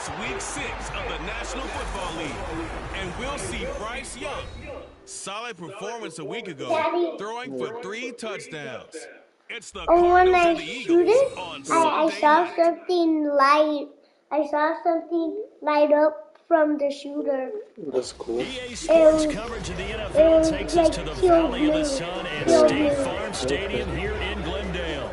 It's week 6 of the National Football League, and we'll see Bryce Young. Solid performance a week ago, throwing for 3 touchdowns. It's the Cardinals and the Eagles on Sunday night. I saw something light up from the shooter. That's cool. EA Sports coverage of the NFL takes us to the Valley of the Sun and State Farm Stadium here in Glendale.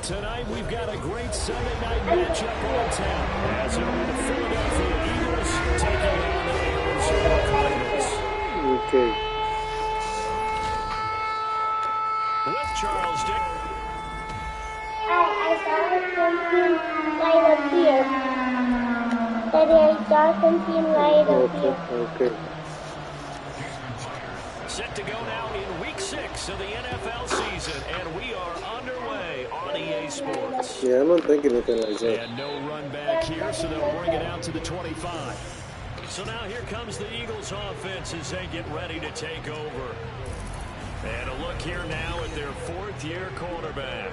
Tonight we've got a great Sunday night matchup on tap as it'll be the Philadelphia Eagles taking on the Arizona Cardinals. Okay. With Charles Dick. I saw something light up here. Daddy, I saw something light up here. Okay. Set to go now in week 6 of the NFL season, and we are underway on EA Sports. Yeah, I'm not thinking anything like that. And no run back here, so they'll bring it out to the 25. So now here comes the Eagles offense as they get ready to take over. And a look here now at their 4th-year quarterback.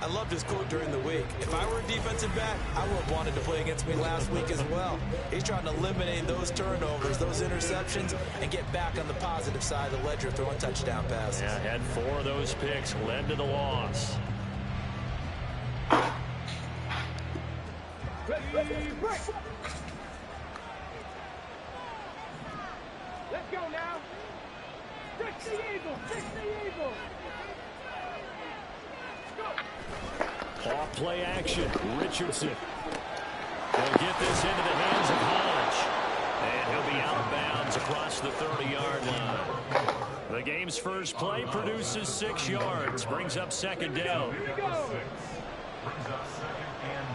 I loved his quote during the week. If I were a defensive back, I would have wanted to play against me last week as well. He's trying to eliminate those turnovers, those interceptions, and get back on the positive side of the ledger throwing touchdown passes. Yeah, had 4 of those picks, led to the loss. Let's go now. Fix the Eagles. Fix the Eagles. Off play action. Richardson. He'll get this into the hands of Hodge. And he'll be out of bounds across the 30-yard line. The game's first play produces 6 yards. Brings up 2nd down. Brings up 2nd and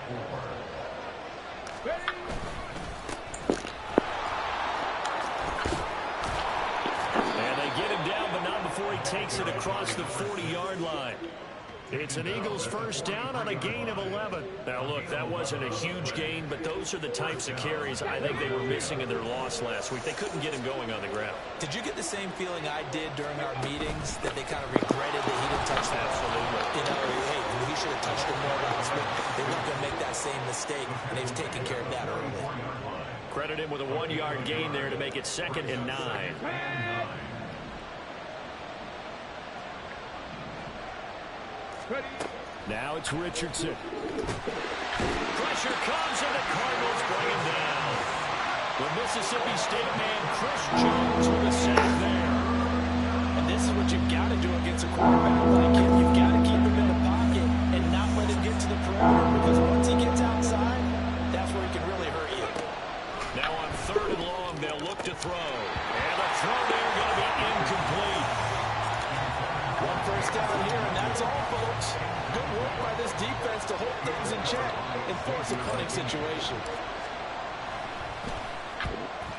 4. Ready? And they get him down, but not before he takes it across the 40-yard line. It's an Eagles first down on a gain of 11. Now, look, that wasn't a huge gain, but those are the types of carries I think they were missing in their loss last week. They couldn't get him going on the ground. Did you get the same feeling I did during our meetings, that they kind of regretted that he didn't touch that? Absolutely. You know, hey, he should have touched it more last week. They weren't going to make that same mistake, and they've taken care of that early. Credit him with a 1-yard gain there to make it 2nd and 9. Ready? Now it's Richardson. Pressure comes, and the Cardinals bring him down. The Mississippi State man, Chris Jones, with a sack there. And this is what you've got to do against a quarterback like him. You've got to keep him in the pocket and not let him get to the perimeter, because once he gets outside, that's where he can really hurt you. Now on 3rd and long, they'll look to throw. And the throw there going to be incomplete. 1 first down here, and that's all, folks. Good work by this defense to hold things in check and force a punting situation.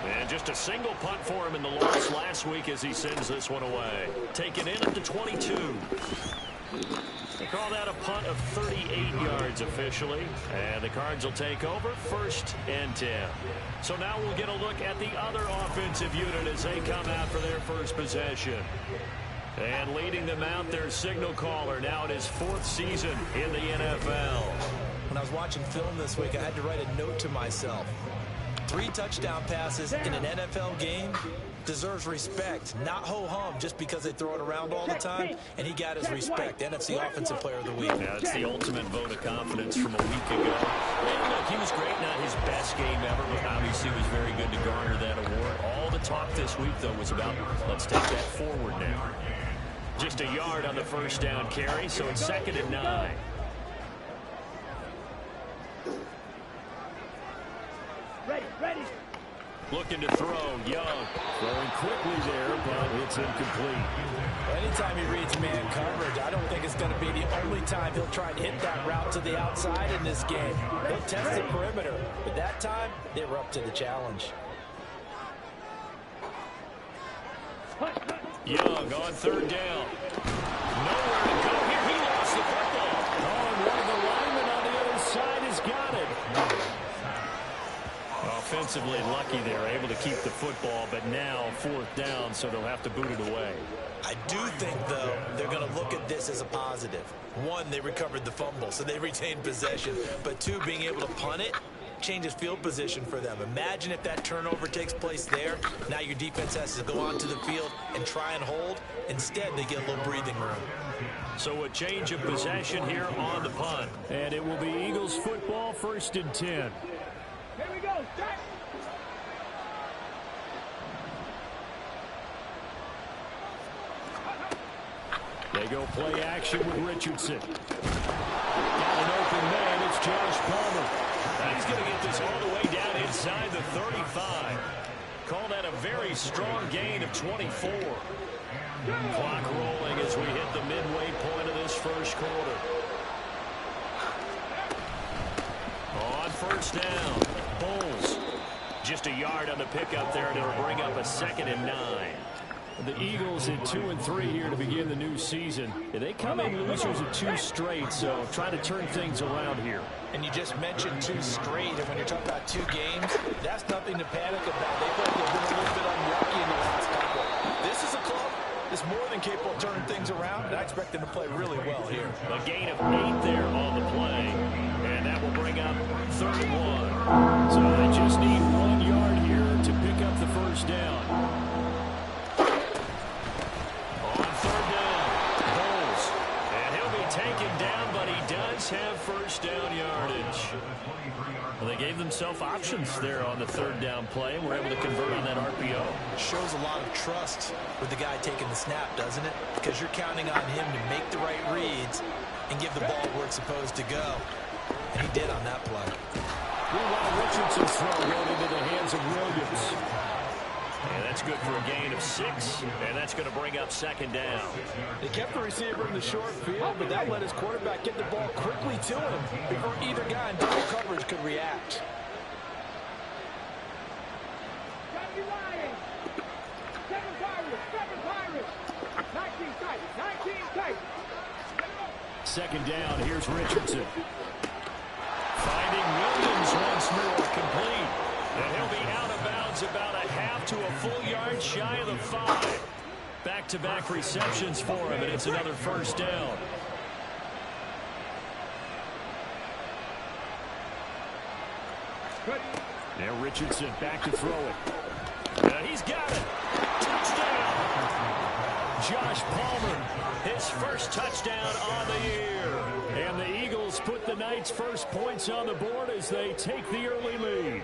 And just a single punt for him in the loss last week as he sends this one away. Taken in at the 22. They call that a punt of 38 yards officially. And the Cards will take over 1st and 10. So now we'll get a look at the other offensive unit as they come out for their first possession. And leading them out, their signal caller, now in his 4th season in the NFL. When I was watching film this week, I had to write a note to myself. 3 touchdown passes in an NFL game deserves respect, not ho-hum just because they throw it around all the time. And he got his respect. NFC Offensive Player of the Week. Now, it's the ultimate vote of confidence from a week ago. And look, he was great, not his best game ever, but obviously was very good to garner that award. All the talk this week, though, was about let's take that forward now. Just a yard on the first down carry, so it's 2nd and 9. Ready. Looking to throw, Young. Throwing quickly there, but it's incomplete. Anytime he reads man coverage, I don't think it's going to be the only time he'll try and hit that route to the outside in this game. He'll test the perimeter, but that time, they were up to the challenge. Young on 3rd down. Nowhere to go here. He lost the football. Oh, and one of the linemen on the other side has got it. Offensively lucky they're able to keep the football, but now 4th down, so they'll have to boot it away. I do think, though, they're going to look at this as a positive. 1, they recovered the fumble, so they retained possession. But 2, being able to punt it, changes field position for them. Imagine if that turnover takes place there. Now your defense has to go onto the field and try and hold. Instead, they get a little breathing room. So a change of possession here on the punt. And it will be Eagles football, 1st and 10. Here we go. Start. They go play action with Richardson. Got an open man. It's Josh Palmer. He's going to get this all the way down inside the 35. Call that a very strong gain of 24. Clock rolling as we hit the midway point of this first quarter. On 1st down, Bulls. Just a yard on the pickup there, and it'll bring up a 2nd and 9. The Eagles at 2-3 here to begin the new season. They come in losers of 2 straight, so trying to turn things around here. And you just mentioned 2 straight, and when you're talking about 2 games, that's nothing to panic about. They feel like they've been a little bit unlucky in the last couple. This is a club that's more than capable of turning things around, and I expect them to play really well here. A gain of 8 there on the play, and that will bring up 3rd and 1. So they just need 1 yard here to pick up the 1st down. Taken down, but he does have 1st down yardage. Well, they gave themselves options there on the 3rd down play, and were able to convert on that RPO. Shows a lot of trust with the guy taking the snap, doesn't it? Because you're counting on him to make the right reads and give the ball where it's supposed to go. And he did on that play. Richardson's throw going into the hands of Williams. And that's good for a gain of 6, and that's going to bring up 2nd down. They kept the receiver in the short field, but that let his quarterback get the ball quickly to him before either guy in double coverage could react. Johnny Ryan. 7 Pirates. 19 tight. 2nd down, here's Richardson. Finding Williams once more, complete. And he'll be out of bounds about a half to a full yard shy of the 5. Back-to-back receptions for him, and it's another 1st down. Now Richardson back to throw it. He's got it. Touchdown. Josh Palmer, his 1st touchdown on the year. And the Eagles put the Knights' first points on the board as they take the early lead.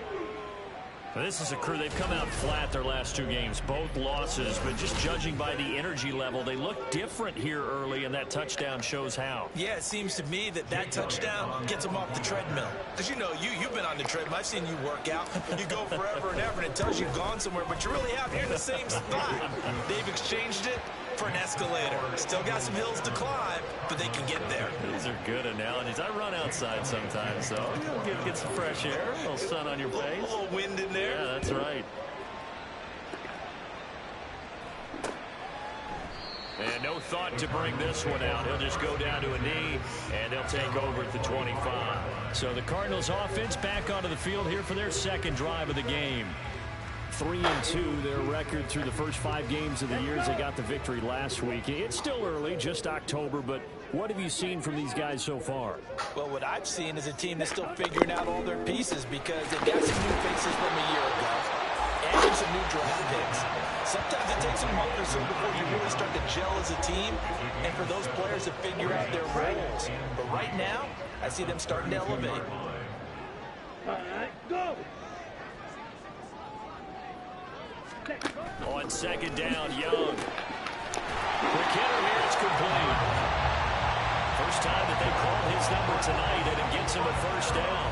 This is a crew. They've come out flat their last 2 games, both losses, but just judging by the energy level, they look different here early, and that touchdown shows how. Yeah, it seems to me that touchdown gets them off the treadmill. Because, you know, you've been on the treadmill. I've seen you work out. You go forever and ever, and it tells you've gone somewhere, but you really have. You're in the same spot. They've exchanged it for an escalator. Still got some hills to climb, but they can get there. These are good analogies. I run outside sometimes, so get some fresh air, a little sun on your face. A little wind in there. Yeah, that's right. And no thought to bring this one out. He'll just go down to a knee, and they'll take over at the 25. So the Cardinals offense back onto the field here for their 2nd drive of the game. 3-2, their record through the first 5 games of the year as they got the victory last week. It's still early, just October, but what have you seen from these guys so far? Well, what I've seen is a team that's still figuring out all their pieces because they've got some new faces from a year ago and some new draft picks. Sometimes it takes a month or so before you really start to gel as a team and for those players to figure out their roles. But right now, I see them starting to elevate. All right, go. On 2nd down, Young. Quick hitter here, it's complete. First time that they called his number tonight, and it gets him a 1st down.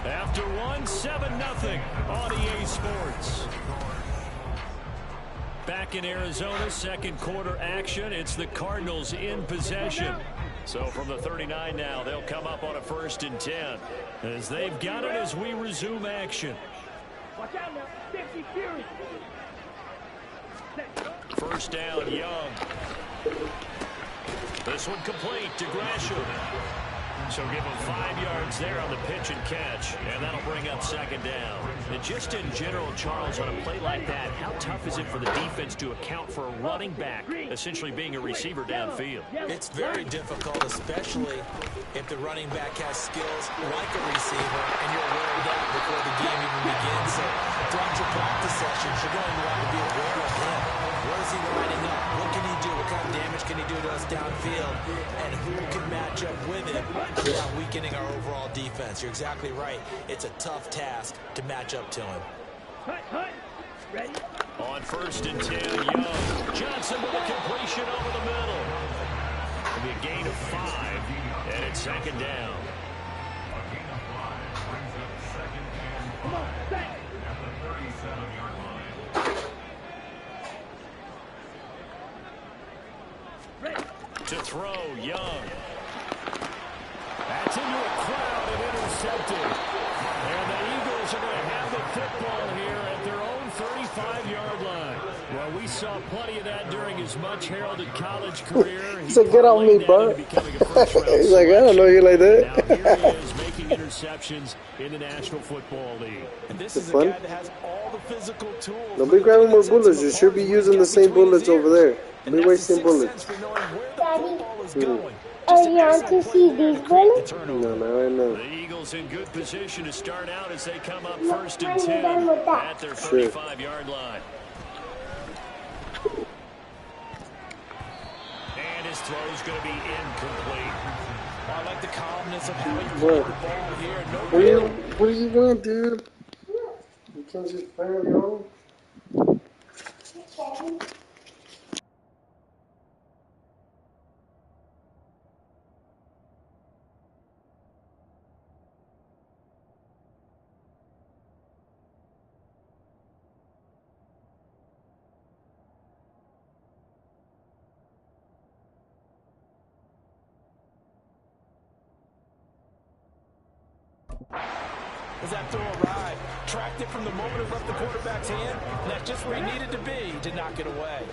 38. After one, 7-0 on EA Sports. Back in Arizona, 2nd quarter action. It's the Cardinals in possession. So from the 39 now, they'll come up on a 1st and 10. As they've got it as we resume action. Watch out now. 50 Fury. 1st down, Young. This one complete to Gresham. So give him 5 yards there on the pitch and catch, and that'll bring up second down. And just in general, Charles, on a play like that, how tough is it for the defense to account for a running back essentially being a receiver downfield? It's very difficult, especially if the running back has skills like a receiver, and you're aware of that before the game even begins. So throughout your practice sessions, you're going to want to be aware of him. Where is he lining up? What can he do? What kind of damage can he do to us downfield? And who can match up with him without weakening our overall defense? You're exactly right. It's a tough task to match up to him. Ready? On 1st and 10, Young. Johnson with a completion over the middle. It'll be a gain of 5, and it's second down. Come on, back. To throw, Young. That's into a crowd and intercepted. And the Eagles are going to have the football here at their own 35-yard line. Well, we saw plenty of that during his much-heralded college career. He said, "Get on me, bud." He's like, "I don't know you like that." Now here he is making interceptions in the National Football League. And this is a guy that has all the physical tools. Don't be grabbing more bullets. You should be using the same bullets over there. Don't be wasting bullets. Daddy, you want to see these bullets? No, not right now. The Eagles in good position to start out as they come up 1st and 10 at their 35-yard line. And his throw's going to be incomplete. I like the calmness of how he played the ball here. What do you want, dude? You can't just play on your own? As that throw arrived, tracked it from the moment it left the quarterback's hand, and that's just where he needed to be to knock it away.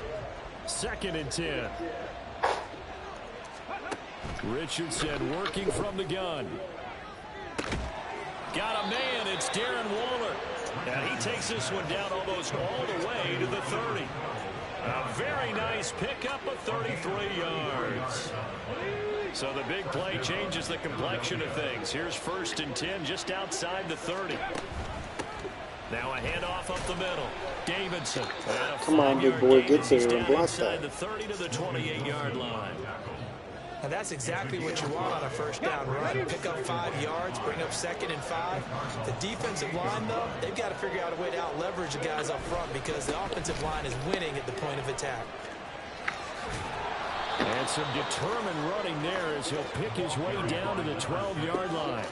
2nd and 10. Richardson working from the gun. Got a man, it's Darren Waller. And he takes this one down almost all the way to the 30. A very nice pickup of 33 yards. So the big play changes the complexion of things. Here's 1st and 10 just outside the 30. Now a handoff up the middle. Davidson. Come on, big boy, get there and block inside that. the 30 to the 28-yard line. And that's exactly what you want on a first down run. Pick up 5 yards, bring up 2nd and 5. The defensive line, though, they've got to figure out a way to out-leverage the guys up front because the offensive line is winning at the point of attack. And some determined running there as he'll pick his way down to the 12-yard line.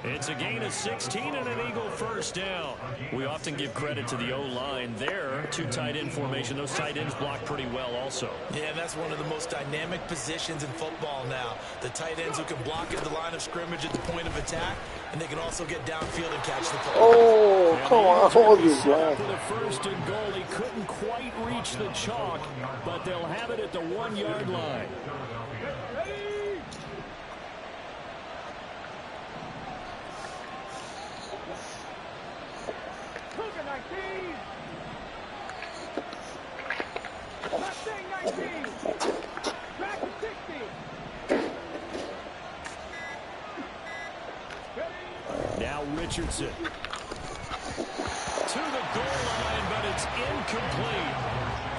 It's a gain of 16 and an Eagle first down. We often give credit to the O-line there. 2 tight end formation. Those tight ends block pretty well also. Yeah, and that's one of the most dynamic positions in football now. The tight ends who can block at the line of scrimmage at the point of attack, and they can also get downfield and catch the ball. Oh, come on, hold you, For bro. the 1st and goal, he couldn't quite reach the chalk, but they'll have it at the 1-yard line. Now Richardson. To the goal line, but it's incomplete.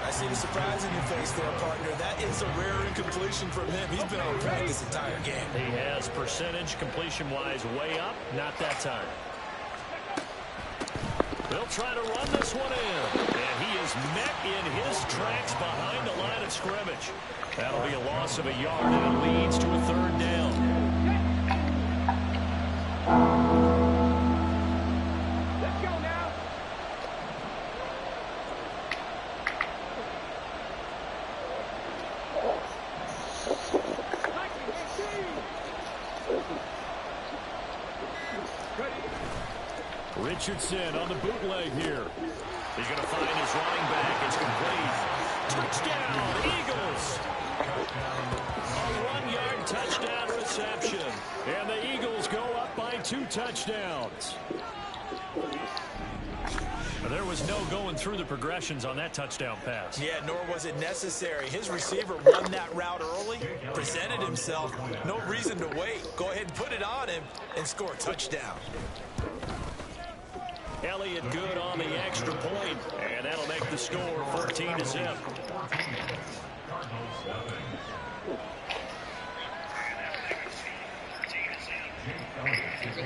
I see the surprise in your face there, partner. That is a rare incompletion from him. He's been on track this entire game. He has percentage completion-wise way up. Not that time. They'll try to run this one in. And he is met in his tracks behind the line of scrimmage. That'll be a loss of a yard, and it leads to a 3rd down. Let's go now. Richardson on the bootleg here. He's going to find his running back. It's complete. Touchdown, Eagles. A 1-yard touchdown reception. touchdowns. There was no going through the progressions on that touchdown pass. Yeah, nor was it necessary. His receiver won that route early, presented himself. No reason to wait. Go ahead and put it on him and score a touchdown. Elliott good on the extra point, and that'll make the score 14-0.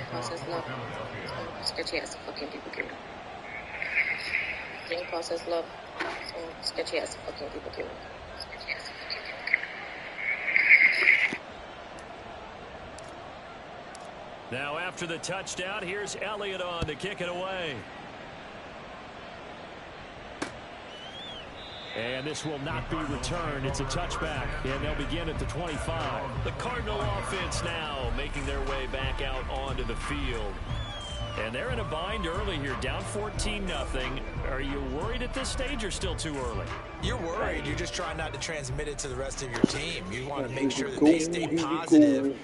Process love. Sketchy ass fucking people kill. Process love. Sketchy ass fucking people kill. Sketchy ass fucking people kill. Now after the touchdown, here's Elliott on to kick it away. And this will not be returned. It's a touchback, and they'll begin at the 25. The Cardinal offense now making their way back out onto the field. And they're in a bind early here, down 14-0. Are you worried at this stage or still too early? You're worried. You're just trying not to transmit it to the rest of your team. You want to make sure that they stay positive.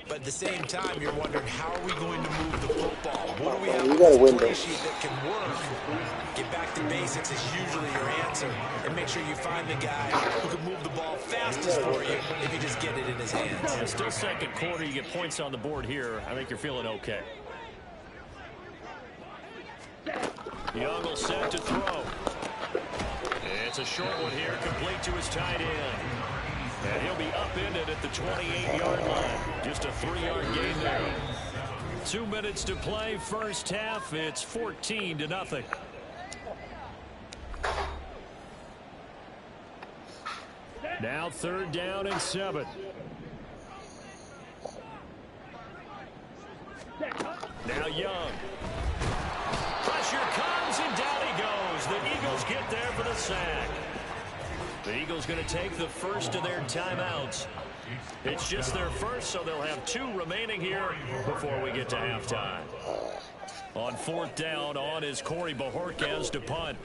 But at the same time, you're wondering, how are we going to move the football? What do we have on this play sheet that can work? Get back to basics is usually your answer. And make sure you find the guy who can move the ball fastest for you if you just get it in his hands. Yeah, still second quarter. You get points on the board here. I think you're feeling okay. Young will set to throw. It's a short one here, complete to his tight end. And he'll be upended at the 28-yard line. Just a 3-yard gain there. 2 minutes to play, first half. It's 14-0. Now 3rd down and 7. Now Young. Pressure comes, and down he goes. The Eagles get there for the sack. The Eagles going to take the first of their timeouts. It's just their first, so they'll have 2 remaining here before we get to halftime. On 4th down, on is Corey Bojorquez to punt.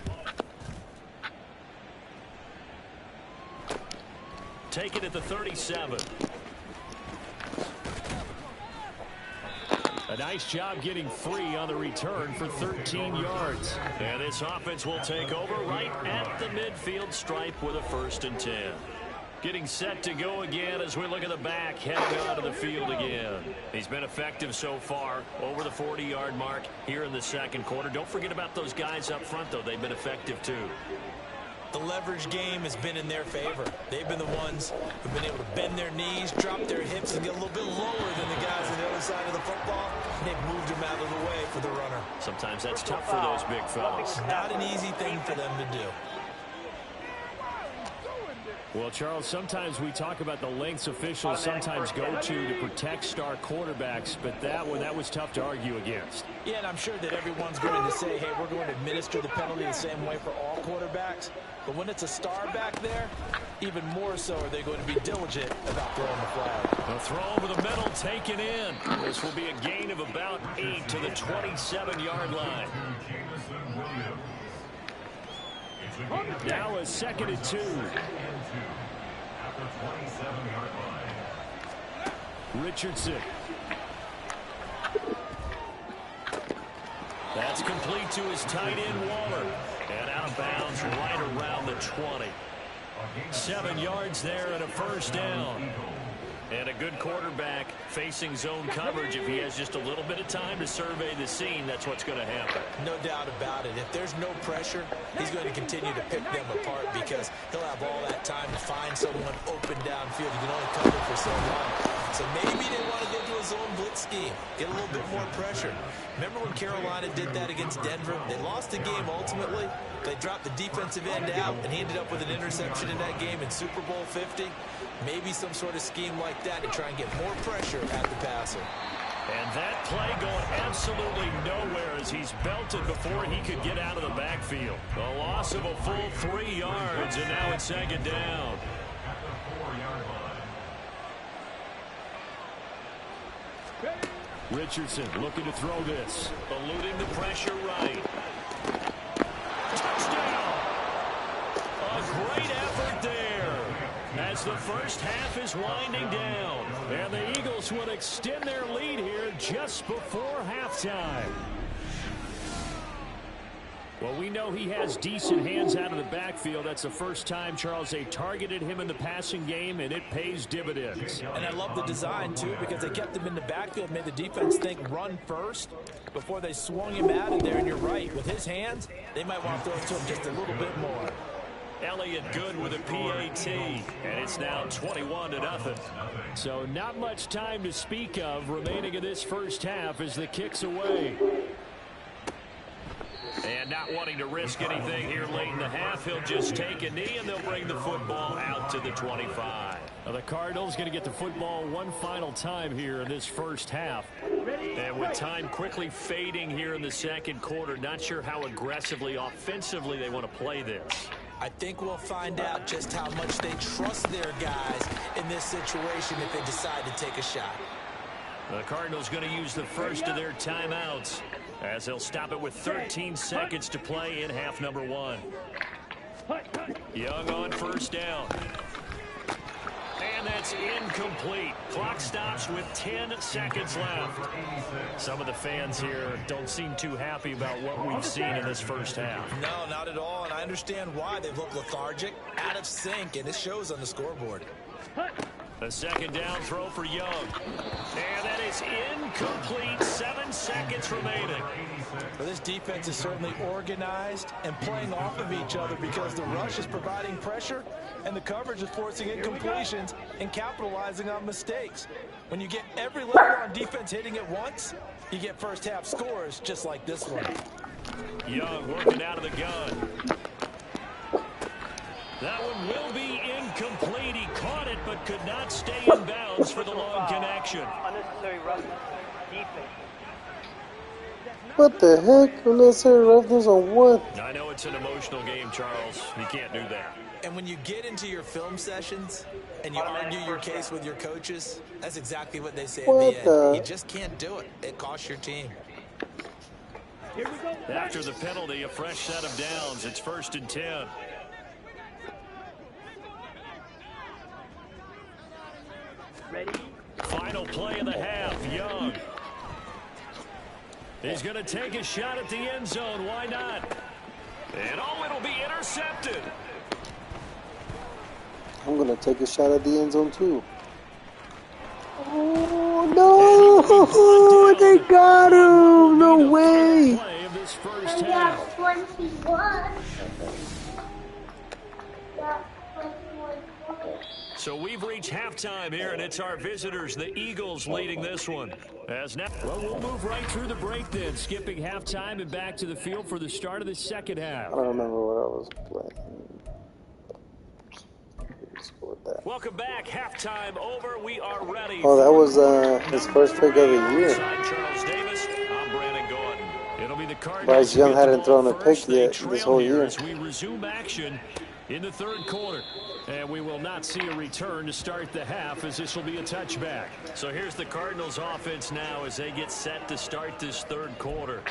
Take it at the 37. A nice job getting free on the return for 13 yards. And this offense will take over right at the midfield stripe with a 1st and 10. Getting set to go again as we look at the back, heading onto the field again. He's been effective so far, over the 40-yard mark here in the second quarter. Don't forget about those guys up front, though. They've been effective, too. The leverage game has been in their favor. They've been the ones who've been able to bend their knees, drop their hips, and get a little bit lower than the guys on the other side of the football. And they've moved them out of the way for the runner. Sometimes that's tough for those big fellas. Not an easy thing for them to do. Well, Charles, sometimes we talk about the lengths officials sometimes go to protect star quarterbacks, but that was tough to argue against. Yeah, and I'm sure that everyone's going to say, hey, we're going to administer the penalty the same way for all quarterbacks. But when it's a star back there, even more so are they going to be diligent about throwing the flag. A throw over the middle, taken in. This will be a gain of about 8 to the 27-yard line. Now a 2nd and 2. Richardson. That's complete to his tight end, Waller. And out of bounds right around the 20. 7 yards there and a 1st down. And a good quarterback facing zone coverage. If he has just a little bit of time to survey the scene, that's what's going to happen. No doubt about it. If there's no pressure, he's going to continue to pick them apart because he'll have all that time to find someone open downfield. He can only cover for so long. So maybe they want to go to a zone blitz scheme, get a little bit more pressure. Remember when Carolina did that against Denver? They lost the game ultimately. They dropped the defensive end out, and he ended up with an interception in that game in Super Bowl 50. Maybe some sort of scheme like that to try and get more pressure at the passer. And that play going absolutely nowhere as he's belted before he could get out of the backfield. A loss of a full 3 yards, and now it's 2nd down. Richardson looking to throw this. Eluding the pressure right. Touchdown! A great effort there. As the first first half is winding down. And the Eagles will extend their lead here just before halftime. Well, we know he has decent hands out of the backfield. That's the first time, Charles, they targeted him in the passing game, and it pays dividends. And I love the design, too, because they kept him in the backfield, made the defense think run first before they swung him out of there. And you're right, with his hands, they might want to throw it to him just a little bit more. Elliott good with a PAT, and it's now 21-0. So not much time to speak of remaining in this first half as the kick's away. And not wanting to risk anything here late in the half, he'll just take a knee, and they'll bring the football out to the 25. Now the Cardinals going to get the football one final time here in this first half. And with time quickly fading here in the second quarter, not sure how aggressively, offensively they want to play this. I think we'll find out just how much they trust their guys in this situation if they decide to take a shot. The Cardinals going to use the first of their timeouts as they'll stop it with 13 seconds to play in half number 1. Young on first down. And that's incomplete. Clock stops with 10 seconds left. Some of the fans here don't seem too happy about what we've seen in this first half. No, not at all, and I understand why. They've looked lethargic, out of sync, and it shows on the scoreboard. A second down throw for Young. And that is incomplete. 7 seconds remaining. Well, this defense is certainly organized and playing off of each other because the rush is providing pressure and the coverage is forcing incompletions and capitalizing on mistakes. When you get every level on defense hitting at once, you get first half scores just like this one. Young working out of the gun. That one will be incomplete. He caught it but could not stay in bounds for the long connection. Unnecessary roughness. Defense. What the heck? Unnecessary roughness on what? I know it's an emotional game, Charles. You can't do that. And when you get into your film sessions and you argue your case with your coaches, that's exactly what they say at the end. You just can't do it. It costs your team. Here we go. After the penalty, a fresh set of downs. It's 1st and 10. Ready? Final play of the half. Young. He's going to take a shot at the end zone. Why not? And it'll be intercepted. I'm going to take a shot at the end zone, too. Oh, no! They got him! No way! First I got 21. So we've reached halftime here, and it's our visitors, the Eagles, leading this one. Well, we'll move right through the break then, skipping halftime and back to the field for the start of the second half. I don't remember what I was playing. Welcome back. Halftime over. We are ready. Oh, that was his first pick of the year. Charles Davis. I'm Brandon Gordon. It'll be the Cardinals. Bryce Young hadn't thrown a pick yet this whole year. As we resume action in the third quarter. And we will not see a return to start the half, as this will be a touchback. So here's the Cardinals offense now as they get set to start this third quarter.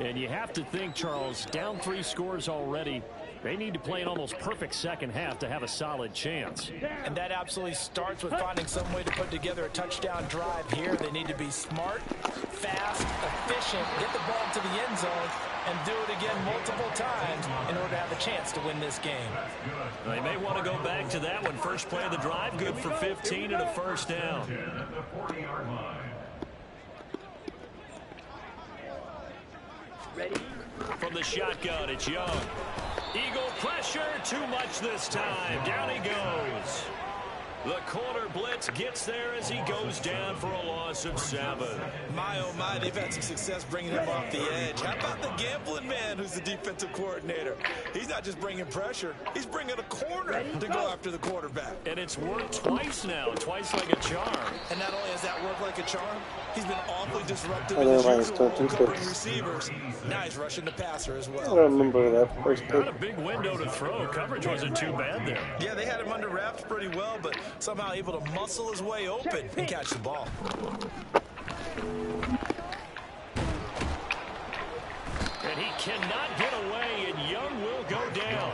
And you have to think, Charles, down 3 scores already. They need to play an almost perfect second half to have a solid chance. And that absolutely starts with finding some way to put together a touchdown drive here. They need to be smart, fast, efficient, get the ball to the end zone, and do it again multiple times in order to have a chance to win this game. They may want to go back to that one. First play of the drive, good for 15 and a first down. Ready? From the shotgun, it's Young. Eagle pressure, too much this time. Down he goes. The corner blitz gets there as he goes down for a loss of 7. My, oh my, they've had some success bringing him off the edge. How about the gambling man who's the defensive coordinator? He's not just bringing pressure, he's bringing a corner to go after the quarterback. And it's worked twice now, twice like a charm. And not only has that worked like a charm, he's been awfully disruptive I in his know, usual two covering picks. receivers. Now he's rushing the passer as I well. don't remember that first pick. Got a big window to throw. Coverage wasn't too bad there. Yeah, they had him under wraps pretty well, but somehow able to muscle his way open and catch the ball. And he cannot get away, and Young will go down.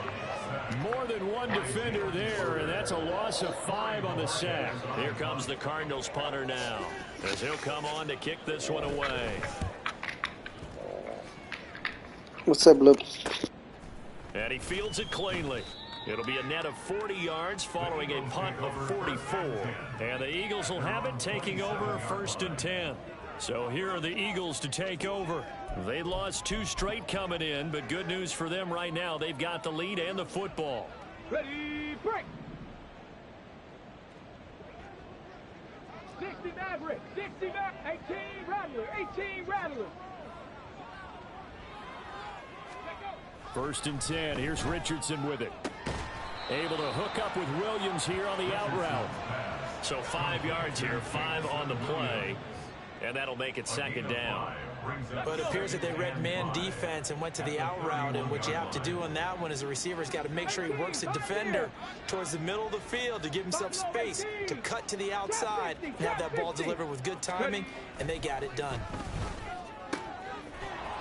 More than one defender there, and that's a loss of 5 on the sack. Here comes the Cardinals punter now, as he'll come on to kick this one away. What's up, Luke? And he fields it cleanly. It'll be a net of 40 yards following a punt of 44. And the Eagles will have it, taking over 1st and 10. So here are the Eagles to take over. They lost 2 straight coming in, but good news for them right now. They've got the lead and the football. Ready, break. 60 Maverick, 60 Maverick, 18 Rattler, 18 Rattler. 1st and 10. Here's Richardson with it. Able to hook up with Williams here on the out route. So 5 yards here, 5 on the play. And that'll make it 2nd down. But it appears that they read man defense and went to the out route. And what you have to do on that one is the receiver's got to make sure he works the defender towards the middle of the field to give himself space to cut to the outside and have that ball delivered with good timing. And they got it done.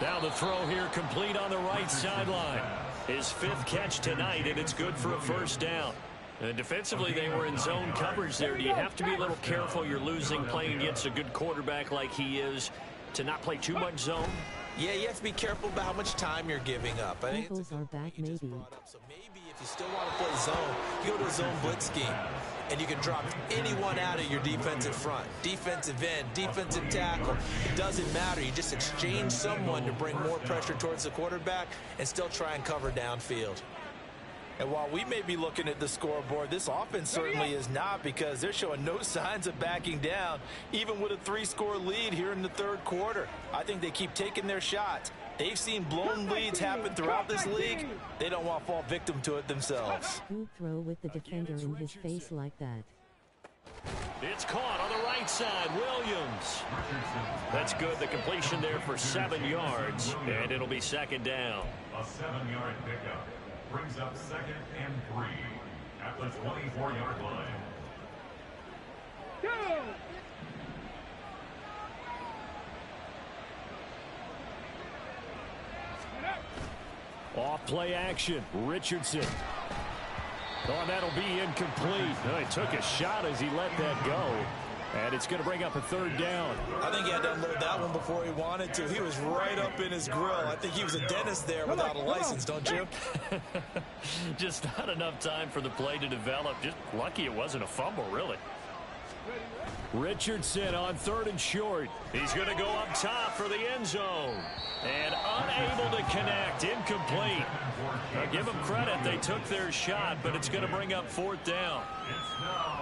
Now the throw here complete on the right sideline. His 5th catch tonight, and it's good for a 1st down. And defensively, they were in zone coverage there. Do you have to be a little careful? You're losing playing against a good quarterback like he is to not play too much zone? Yeah, you have to be careful about how much time you're giving up. I think Eagles are back, maybe. So maybe if you still want to play zone, you go to a zone blitz scheme. And you can drop anyone out of your defensive front. Defensive end, defensive tackle. It doesn't matter. You just exchange someone to bring more pressure towards the quarterback and still try and cover downfield. And while we may be looking at the scoreboard, this offense certainly is not, because they're showing no signs of backing down, even with a 3-score lead here in the 3rd quarter. I think they keep taking their shots. They've seen blown leads happen throughout this league. They don't want to fall victim to it themselves. Who throw with the defender in his face like that? It's caught on the right side, Williams. That's good. The completion there for 7 yards, and it'll be 2nd down. A 7-yard pickup brings up 2nd and 3 at the 24-yard line. Go! Off play action. Richardson. Oh, that'll be incomplete. Oh, he took a shot as he let that go. And it's going to bring up a 3rd down. I think he had to unload that one before he wanted to. He was right up in his grill. I think he was a dentist there without a license, don't you? Just not enough time for the play to develop. Just lucky it wasn't a fumble, really. Richardson on 3rd and short. He's going to go up top for the end zone. And unable to connect. Incomplete. Now, give them credit. They took their shot, but it's going to bring up 4th down.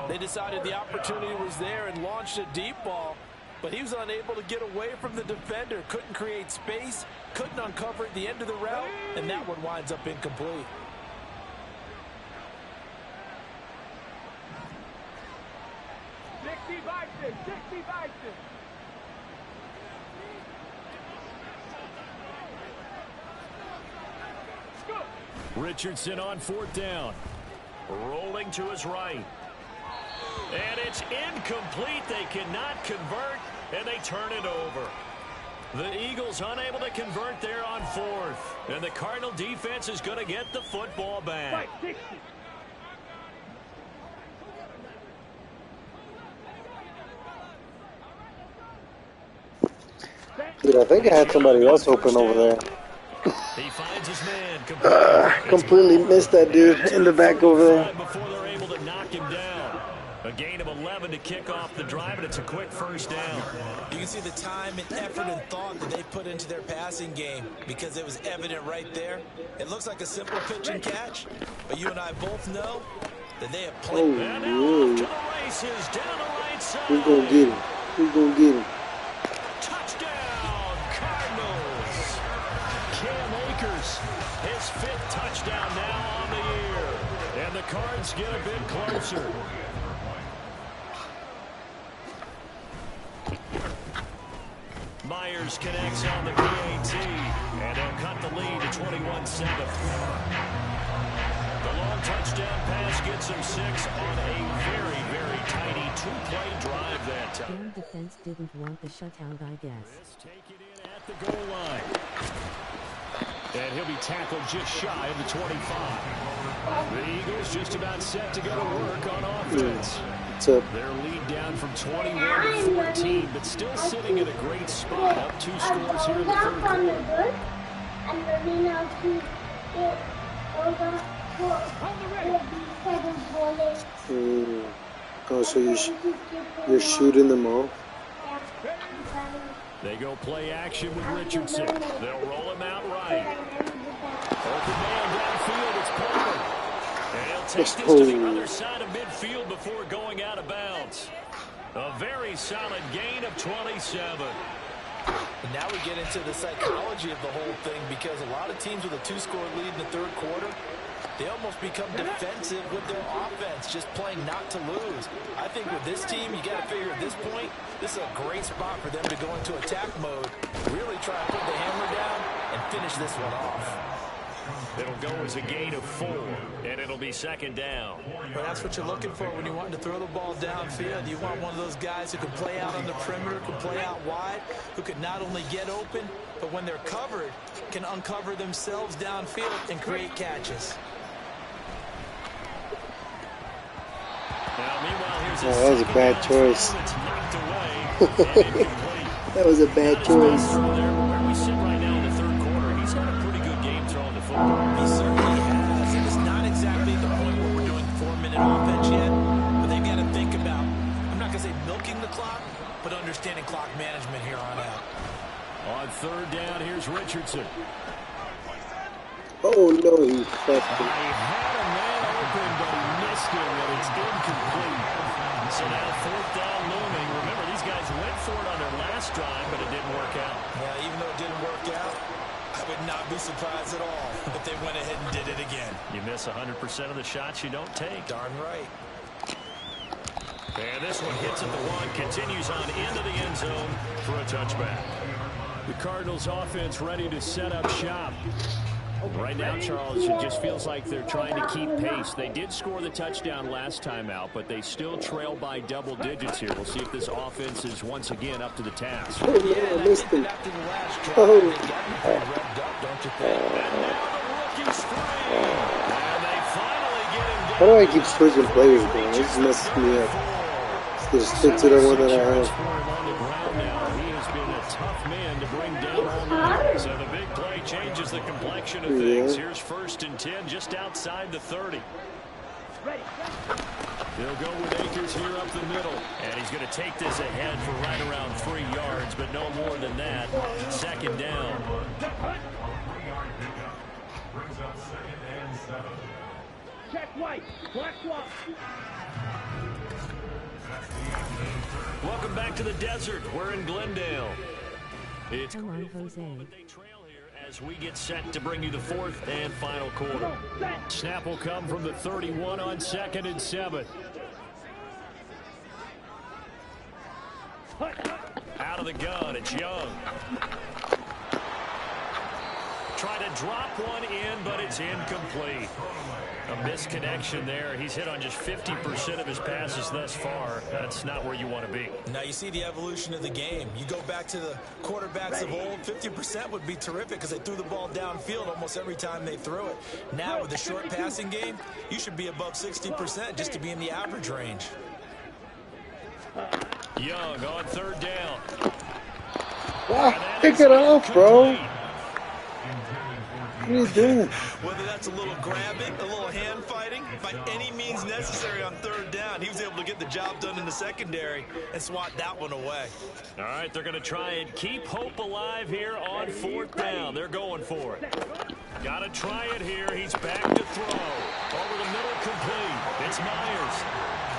They decided the opportunity was there and launched a deep ball, but he was unable to get away from the defender. Couldn't create space, couldn't uncover at the end of the route, and that one winds up incomplete. Richardson on 4th down. Rolling to his right. And it's incomplete. They cannot convert, and they turn it over. The Eagles unable to convert there on 4th. And the Cardinal defense is going to get the football back. Dude, I think I had somebody else open over there. He finds his man. Completely missed that dude in the back over there. Before they're able to knock him down. A gain of 11 to kick off the drive, and it's a quick 1st down. You can see the time and effort and thought that they put into their passing game, because it was evident right there. It looks like a simple pitch and catch, but you and I both know that they have played. And now off to the races down the right side. Who's going to get him? Who's going to get him? Touchdown, Cardinals. Cam Akers, his 5th touchdown now on the year. And the Cards get a bit closer. Myers connects on the PAT, and they'll cut the lead to 21-7. The long touchdown pass gets him 6 on a very, very tiny 2-play drive that time. Damn defense didn't want the shutout, I guess. Take it in at the goal line. And he'll be tackled just shy of the 25. The Eagles just about set to go to work on offense. Their lead down from 21 to 14, but still sitting in a great spot, up 2 scores here in the third quarter. And we now to get over Oh, so you're shooting them all? They go play action with Richardson. They'll roll him out right. Open man downfield, it's Palmer. And he'll take this to the other side of midfield before going out of bounds. A very solid gain of 27. And now we get into the psychology of the whole thing, because a lot of teams with a 2-score lead in the third quarter, they almost become defensive with their offense, just playing not to lose. I think with this team, you got to figure at this point, this is a great spot for them to go into attack mode, really try to put the hammer down and finish this one off. It'll go as a gain of 4, and it'll be second down. Well, that's what you're looking for when you want to throw the ball downfield. You want one of those guys who can play out on the perimeter, can play out wide, who can not only get open, but when they're covered, can uncover themselves downfield and create catches. Now, meanwhile, here's that was a bad choice. That was a bad choice. Where we sit right now in the third quarter, he's had a pretty good game throwing the football. He certainly has. And it's not exactly the point where we're doing 4-minute offense yet, but they've got to think about, I'm not going to say milking the clock, but understanding clock management here on out. On third down, here's Richardson. Oh, no, he fucked He had a man open, but he missed him, and it's incomplete. So now fourth down looming. Remember, these guys went for it on their last drive, but it didn't work out. Yeah, even though it didn't work out, I would not be surprised at all if they went ahead and did it again. You miss 100% of the shots you don't take. Darn right. And this one hits at the 1, continues on into the end zone for a touchback. The Cardinals offense ready to set up shop. Right now, Charles, it just feels like they're trying to keep pace. They did score the touchdown last time out, but they still trail by double digits here. We'll see if this offense is once again up to the task. Oh, yeah, I missed him. Oh. How do I keep switching players, bro? This is messing me up. Just stick to the one that I have. So the big play changes the complexion of things. Here's 1st and 10 just outside the 30. They'll go with Akers here up the middle. And he's going to take this ahead for right around 3 yards, but no more than that. Second down. Brings up 2nd and 7. Check white. Black swap. Welcome back to the desert. We're in Glendale. It's Come on, Jose. They trail here as we get set to bring you the 4th and final quarter. Snap will come from the 31 on 2nd and 7. Out of the gun, it's Young. Try to drop one in, but it's incomplete. A misconnection there. He's hit on just 50% of his passes thus far. That's not where you want to be. Now you see the evolution of the game. You go back to the quarterbacks of old, 50% would be terrific because they threw the ball downfield almost every time they threw it. Now with the short passing game, you should be above 60% just to be in the average range. Young on 3rd down. Wow, pick it off, bro. What are you doing? Whether that's a little grabbing, a little hand fighting, by any means necessary on 3rd down, he was able to get the job done in the secondary and swat that one away. All right, they're going to try and keep hope alive here on 4th down. They're going for it. Got to try it here. He's back to throw. Over the middle, complete. It's Myers.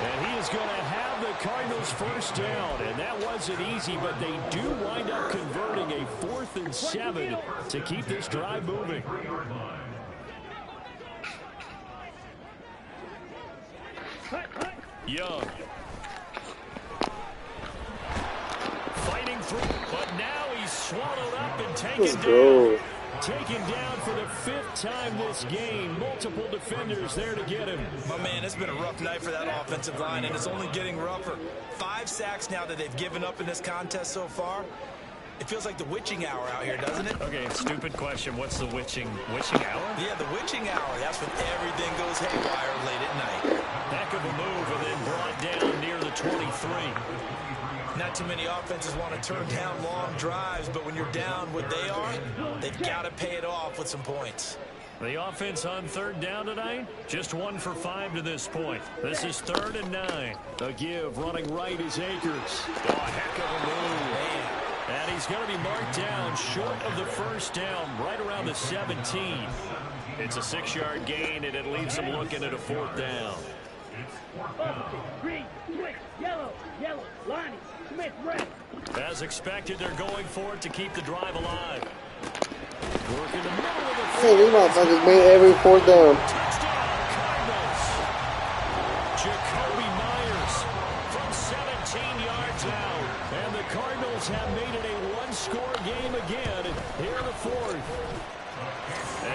And he is going to have the Cardinals' 1st down. And that wasn't easy, but they do wind up converting a 4th and 7 to keep this drive moving. Young. Fighting through, but now he's swallowed up and taken down. Taken down for the 5th time this game. Multiple defenders there to get him. My man, it's been a rough night for that offensive line, and it's only getting rougher. 5 sacks now that they've given up in this contest so far. It feels like the witching hour out here, doesn't it? Okay, stupid question. What's the witching hour? Yeah, the witching hour. That's when everything goes haywire late at night. Heck of a move, and then brought down near the 23. Not too many offenses want to turn down long drives, but when you're down what they are, they've got to pay it off with some points. The offense on third down tonight, just 1 for 5 to this point. This is 3rd and 9. A give, running right is Akers. Oh, heck of a move. Man. And he's going to be marked down short of the first down, right around the 17. It's a 6-yard gain, and it leaves him looking at a 4th down. Green, switch, yellow, Lonnie, Smith, red. As expected, they're going for it to keep the drive alive. Working the middle of the Hey, these motherfuckers made every 4th down. touchdown, Cardinals. Jacoby Myers from 17 yards out. And the Cardinals have made it a one-score game again here in the 4th.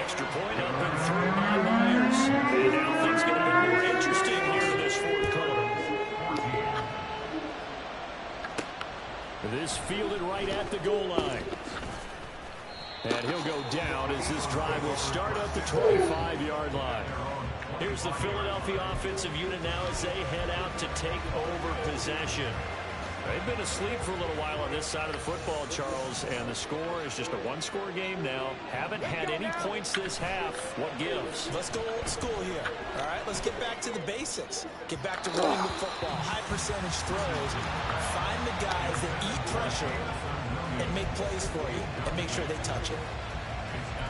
Extra point up and through by Myers. And now things get a bit more interesting here in this 4th quarter. This fielded right at the goal line. And he'll go down as this drive will start at the 25-yard line. Here's the Philadelphia offensive unit now as they head out to take over possession. They've been asleep for a little while on this side of the football, Charles, and the score is just a one-score game now. Haven't had any points this half. What gives? Let's go old school here. All right, let's get back to the basics. Get back to running the football, high percentage throws. Find the guys that eat pressure and make plays for you and make sure they touch it.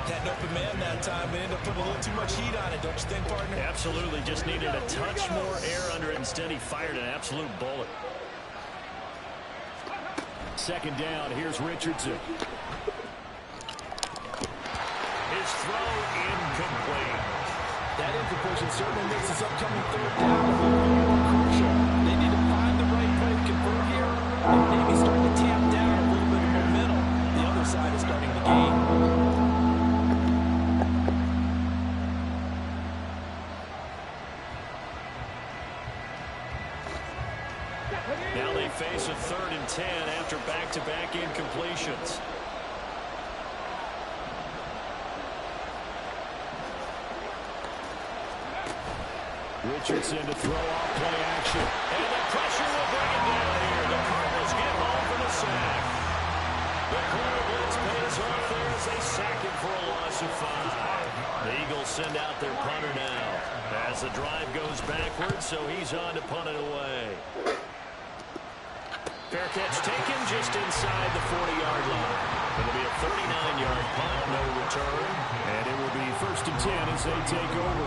Had an open man that time, but ended up putting a little too much heat on it, don't you think, partner? Absolutely. Just needed a touch more air under it. Instead, he fired an absolute bullet. 2nd down. Here's Richardson. His throw incomplete. That incompletion certainly makes this upcoming 3rd down a little more crucial. They need to find the right play to convert here and maybe start to tamp down a little bit of momentum. The other side is starting to gain. Now they face a 3rd and 10 after back-to-back incompletions. Richardson to throw off play action. And the pressure will bring it down here. The Cardinals get home for the sack. The corner blitz pays off there as they sack him for a loss of 5. The Eagles send out their punter now as the drive goes backwards, so he's on to punt it away. Fair catch taken just inside the 40-yard line. It'll be a 39-yard punt, no return. And it will be 1st and 10 as they take over.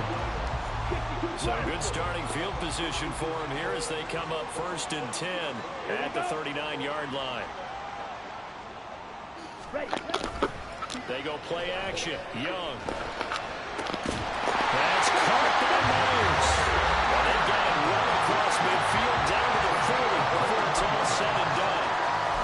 So good starting field position for them here as they come up 1st and 10 at the 39-yard line. They go play action. Young. That's caught by Myers. Well, they got it run across midfield down to the 40 before it's all said and done.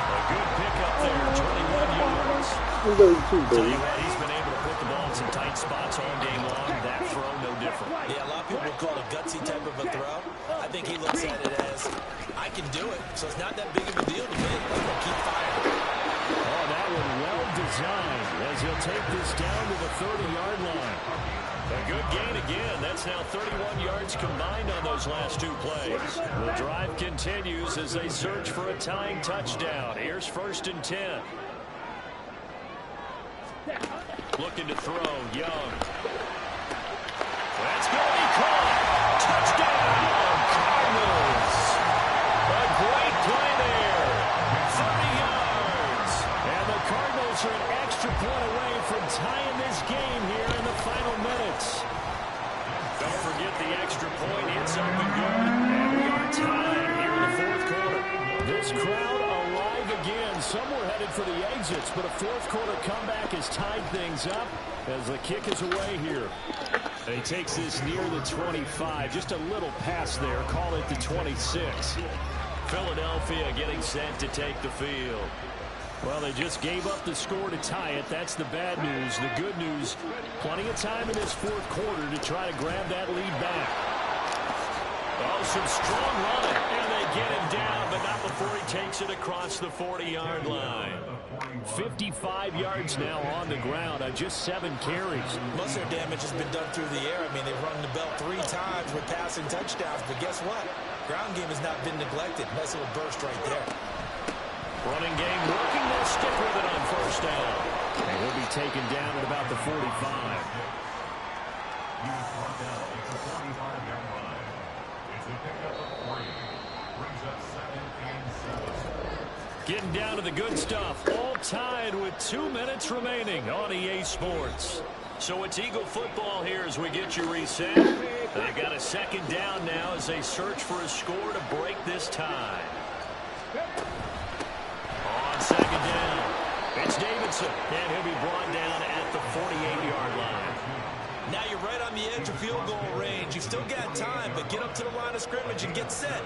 A good pickup there, 21 yards. Tell you what, he's been able to put the ball in some tight spots all game long. That throw, no different. Yeah, a lot of people would call it a gutsy type of a throw. I think he looks at it as, I can do it, so it's not that big of a deal to me. I'm going to keep firing. Oh, that one well designed as he'll take this down to the 30-yard line. A good gain again. That's now 31 yards combined on those last 2 plays. The drive continues as they search for a tying touchdown. Here's 1st and 10. Looking to throw, Young. That's going to be caught. Touchdown, Cardinals. A great play there. 30 yards. And the Cardinals are an extra point away from tying this game here in the final minutes. Don't forget the extra point. It's up and good. And we are tied here in the 4th quarter. This crowd alive again. Some were headed for the exits, but a 4th quarter comeback has tied things up as the kick is away here. And he takes this near the 25. Just a little pass there. Call it the 26. Philadelphia getting set to take the field. Well, they just gave up the score to tie it. That's the bad news. The good news, plenty of time in this 4th quarter to try to grab that lead back. Oh, some strong running. And they get him down, but not before he takes it across the 40-yard line. 55 yards now on the ground on just 7 carries. Most of their damage has been done through the air. I mean, they've rung the bell 3 times with passing touchdowns, but guess what? Ground game has not been neglected. Nice little burst right there. Running game working. They'll stick with it on first down. And he'll be taken down at about the 45. Getting down to the good stuff. All tied with 2 minutes remaining on EA Sports. So it's Eagle football here as we get you reset. They got a second down now as they search for a score to break this tie. On second down, it's Davidson, and he'll be brought down at the 48-yard line. Now you're right on the edge of field goal range. You've still got time, but get up to the line of scrimmage and get set.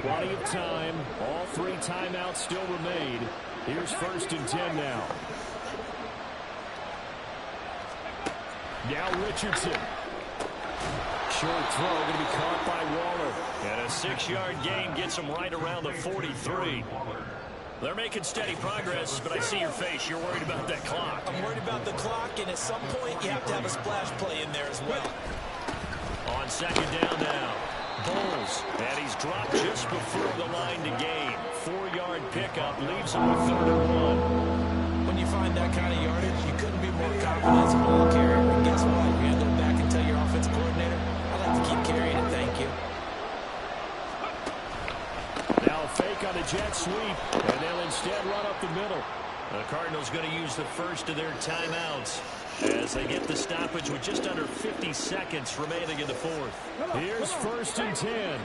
Plenty of time. All 3 timeouts still remain. Here's 1st and 10 now. Now Richardson. Short throw going to be caught by Waller. And a 6-yard gain gets him right around the 43. They're making steady progress, but I see your face. You're worried about that clock. I'm worried about the clock, and at some point you have to have a splash play in there as well. On second down now. Bowles, and he's dropped just before the line to gain. 4-yard pickup leaves him with 3rd and 1. When you find that kind of yardage, you couldn't be more confident as a ball carrier. And guess what? You're going to go back and tell your offensive coordinator, I'd like to keep carrying it, thank you. Now a fake on a jet sweep, and they'll instead run up the middle. The Cardinals going to use the first of their timeouts as they get the stoppage with just under 50 seconds remaining in the 4th. Here's 1st and 10.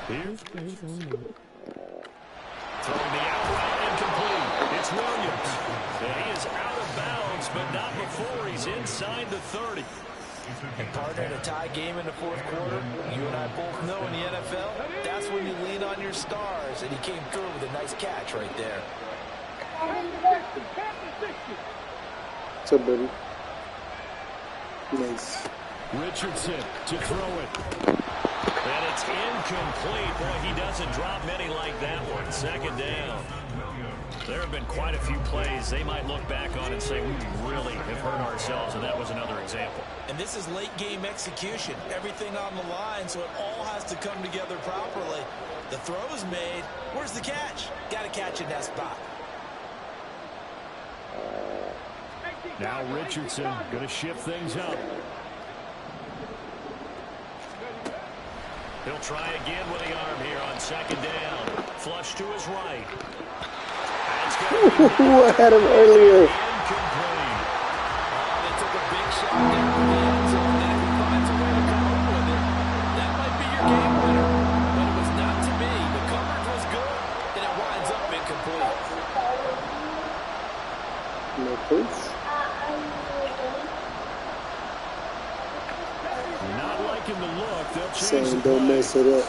Here's throwing the out route incomplete. It's Williams. And he is out of bounds, but not before he's inside the 30. And partner, in a tie game in the 4th quarter, you and I both know in the NFL, that's when you lean on your stars. And he came through with a nice catch right there. What's up, buddy? Nice. Richardson to throw it. And it's incomplete. Boy, he doesn't drop many like that one. 2nd down. There have been quite a few plays they might look back on and say, we really have hurt ourselves, and that was another example. And this is late game execution. Everything on the line, so it all has to come together properly. The throw's made. Where's the catch? Got to catch in that spot. Now Richardson going to shift things up. He'll try again with the arm here on 2nd down. Flush to his right. I had him earlier. Incomplete. They took a big shot down to the end zone, and if he finds a way to come up with it, that might be your game winner. But it was not to be. The coverage was good, and it winds up incomplete. No points. Not liking the look. They'll change Saying the don't play. mess it up.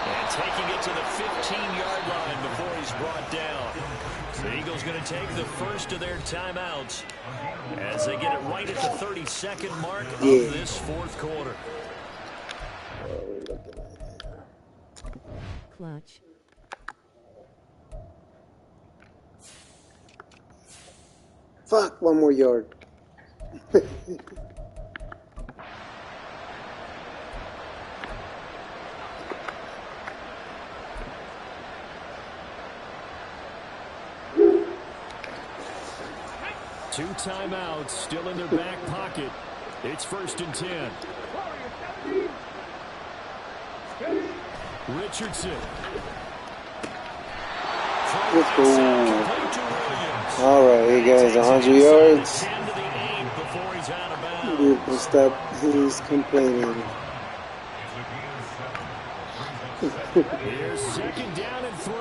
And taking it to the 15-yard line before he's brought down. The Eagles going to take the first of their timeouts as they get it right at the 32nd mark of this 4th quarter. Clutch. Fuck, 1 more yard. Two timeouts still in their back pocket. It's 1st and 10. Richardson. Let's go. All right, hey guys, 100 yards. We'll stop his complaining. Here's 2nd down and 3.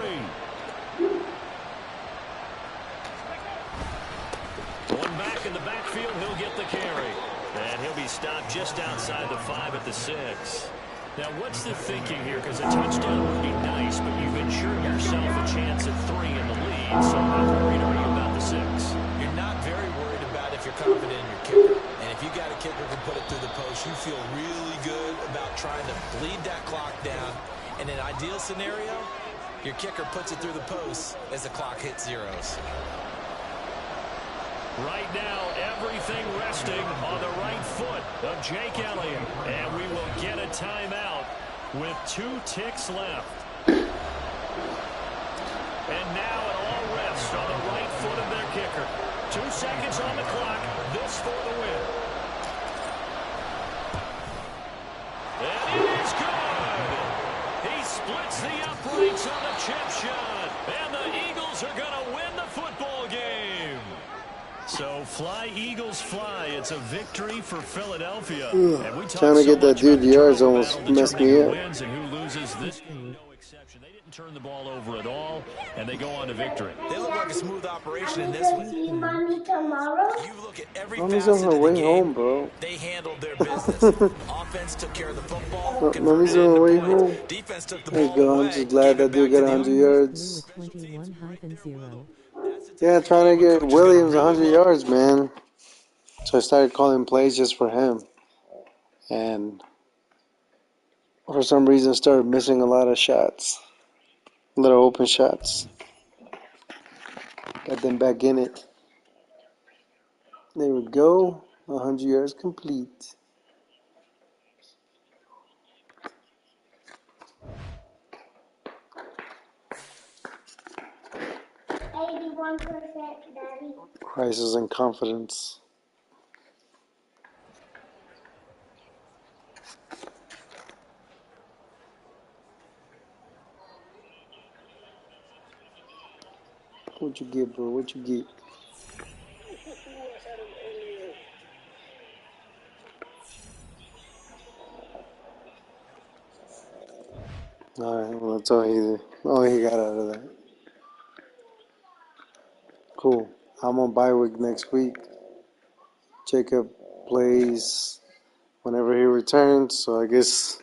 One back in the backfield, he'll get the carry. And he'll be stopped just outside the 5 at the 6. Now, what's the thinking here? Because a touchdown would be nice, but you've ensured yourself a chance at 3 in the lead. So how worried are you about the 6? You're not very worried about if you're confident in your kicker. And if you got a kicker who can put it through the post, you feel really good about trying to bleed that clock down. In an ideal scenario, your kicker puts it through the post as the clock hits zeros. Right now, everything resting on the right foot of Jake Elliott. And we will get a timeout with 2 ticks left. And now it all rests on the right foot of their kicker. 2 seconds on the clock. This for the win. And it is good. He splits the uprights on the chip shot. And the Eagles are going to win the football game. So fly, Eagles, fly. It's a victory for Philadelphia. And we Trying to get that dude yards almost messed me up. Wins and who loses this game, no exception. They didn't turn the ball over at all, and they go on to victory. They look like a smooth operation in this one. See Mommy tomorrow? You look at every Mommy's on facet her of the way game. home, bro. They handled their business. Offense took care of the football. Mommy's on her way home. Defense took the There you ball go. away. I'm just glad that dude got 100 yards. 21-0. Yeah, trying to get Williams 100 yards, man. So I started calling plays just for him. And for some reason started missing a lot of shots. Little open shots. Got them back in it. There we go. 100 yards complete. Daddy. Crisis in confidence. What you get, bro? What you get? Alright, well, that's all he got out of that. Cool. I'm on bye week next week. Jacob plays whenever he returns, so I guess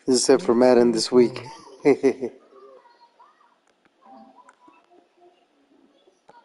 this is it for Madden this week.